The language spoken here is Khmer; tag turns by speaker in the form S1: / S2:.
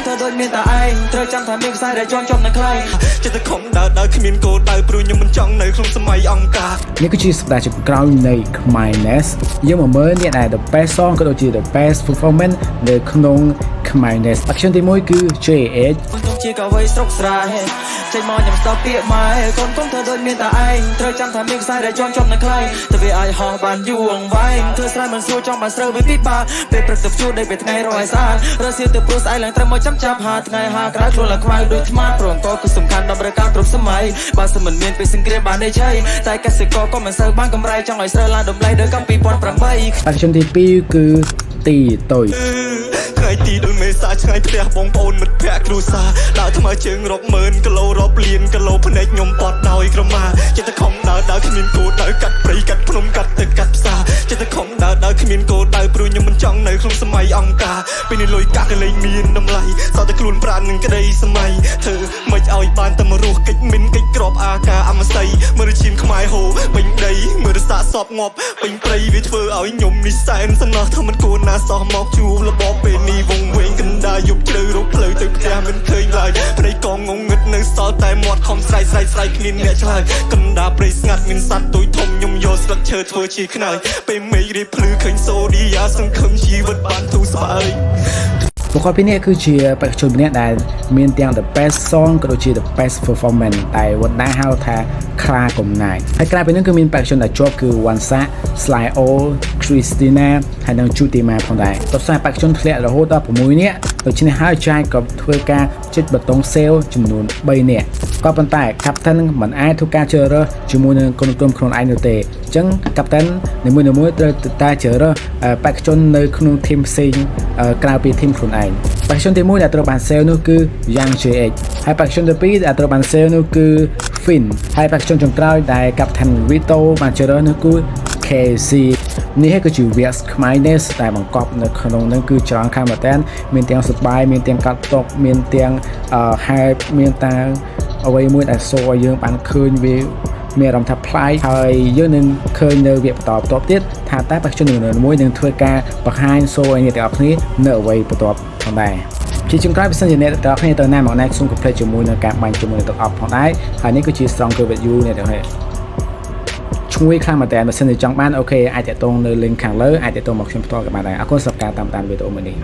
S1: เธอโดยมีแต่ไอเธอจำทำมีสายได้จนจบในใครจะตะคงดาวขมิ้นโกดาวปลุยยังมันจ้องในคลุมสมัยองกา
S2: នេះគឺជាសម្ដេចក្រោយនៃ Khmerness យើងមកមើលនេះដែល The Best Song ក៏ដូចជា The Best Performance នៅក្នុង Khmerness Action ទី1គឺ JH
S1: ជាកវីស្រុកស្រែចេញមកញ៉ាំស្ទប់ពាក្យម៉ែកូនthอដូចមានតែឯងត្រូវចាំថាមានខ្សែដែលជាប់នៅខ្លៃតែវាអាចហោះបានយូរអង្វែងធ្វើស្រែមិនស្រួលចង់បានស្រូវវាពិបាកពេលព្រឹកទៅជួដេកពេលថ្ងៃរយស្អាតរសៀលទៅព្រោះស្អែកឡើងត្រូវមកចាប់ហាថ្ងៃហាក្រៅខ្លួនឡើងខ្មៅដូចថ្មព្រោះអង្គគឺសំខាន់ដល់ប្រការគ្រប់សម័យបើសិនមិនមានពេលសង្គ្រាមបានទេជ័យតែកសិករក៏មិនសូវបានកម្រៃចង់ឲ្យស្រូវឡើងតម្លៃដល់កំ2008
S2: Action ទី2គឺទីតុយ
S1: ថ្ងៃទីដូចមេសាឆ្ងាយផ្ទះបងប្អូនមិត្តភក្តិគ្រួសារដើរថ្មើរជើងរាប់ម៉ឺនគីឡូរាប់លានគីឡូភ្នែកខ្ញុំពត់ដោយក្រមាចិត្តតែខំដើរគ្មានគោលដៅកាត់ព្រៃកាត់ភ្នំកាត់ទឹកកាត់ផ្សារចិត្តតែខំដើរគ្មានគោលដៅព្រោះខ្ញុំមិនចង់នៅក្នុងសម័យអង្គការពេលនេះលុយកាក់កលែងមានតម្លៃសតតែខ្លួនប្រាននឹងក្តីសម័យធ្វើមិនឲ្យបានតែមករស់កិច្ចមិនកិច្ចក្របអាការអមស័យមើលឈាមខ្មែរហូពេញដីមើលរសាសពងាប់ពេញព្រៃវាធ្វើឲ្យខ្ញុំនេះសែនសំណោះថាមិនគួរណាសោះមកជួបរបបពេលនេះវងវែងកណ្ដាលយប់ជ្រៅរកផ្លូវទៅផ្ទះមិនឃើញឡើយព្រៃកងងងឹតនៅសល់តែមាត់ខំស្រែកគ្នាអ្នកឆ្លើយកណ្ដាលព្រៃស្ងាត់មានសត្វទុយធំខ្ញុំយកស្លឹកឈើធ្វើជាខ្នើយពេលមេឃរៀបភ្លឺឃើញសូឌីយ៉ាសង្ឃឹមជីវិតបានទូស្បើយ
S2: បុគ្គលពីរនេះគឺជាបេក្ខជនម្នាក់ដែលមានទាំង The Best Song ក៏ដូចជា The Best Performance តែវណ្ណាហៅថាខ្លាកំណាយហើយក្រៅពីនេះគឺមានបេក្ខជនដែលជាប់គឺ Wansa Slyo Christina ហើយនិង Chutima ផងដែរតោះសាបេក្ខជនធ្លាក់រហូតដល់6នាក់ដូច្នេះហើយចាយក៏ធ្វើការជិតបតុងសេលចំនួន3នាក់ក៏ប៉ុន្តែ Captain មិនអាចធ្វើការជ្រើសរើសជាមួយនឹងក្រុមខ្លួនឯងនោះទេអញ្ចឹង Captain នីមួយៗត្រូវតែជ្រើសរើសបេក្ខជននៅក្នុងធីមផ្សេងក្រៅពីធីមខ្លួនឯងបេក្ខជនទី1ដែលត្រូវបានសេលនោះគឺ Yang JH ហើយបេក្ខជនទី2ដែលត្រូវបានសេលនោះគឺ Finn ហើយបេក្ខជនចុងក្រោយដែល Captain Vito បានជ្រើសរើសនោះគឺ KC នេះគឺជា Vias Khmerness ដែលបង្កប់នៅក្នុងនឹងគឺច្រើនខាងមែនតើមានទាំងសបាយមានទាំងកាត់តកមានទាំងhype មានទាំងអ្វីមួយដែលសូឲ្យយើងបានឃើញវាមានអារម្មណ៍ថាប្លែកហើយយើងនឹងឃើញនៅវគ្គបន្តទៀតថាតើបេក្ខជនមួយនឹងធ្វើការបង្ហាញសូឲ្យអ្នកទាំងអស់គ្នានៅអ្វីបន្តផងដែរជាចុងក្រោយបើសិនជាអ្នកទាំងអស់គ្នាទៅណាមកណាខ្ញុំកុំភ្លេចជាមួយនឹងការបាញ់ជាមួយនឹងទឹកអប់ផងដែរហើយនេះគឺជា Stronger with you អ្នកទាំងអស់ឈ្ងុយខ្លាំងមែនតើបើសិនជាចង់បានអូខេអាចតាក់ទងនៅ link ខាងលើអាចតាក់ទងមកខ្ញុំផ្ទាល់ក៏បានដែរអរគុណសម្រាប់ការតាមដានវីដេអូមួយនេះ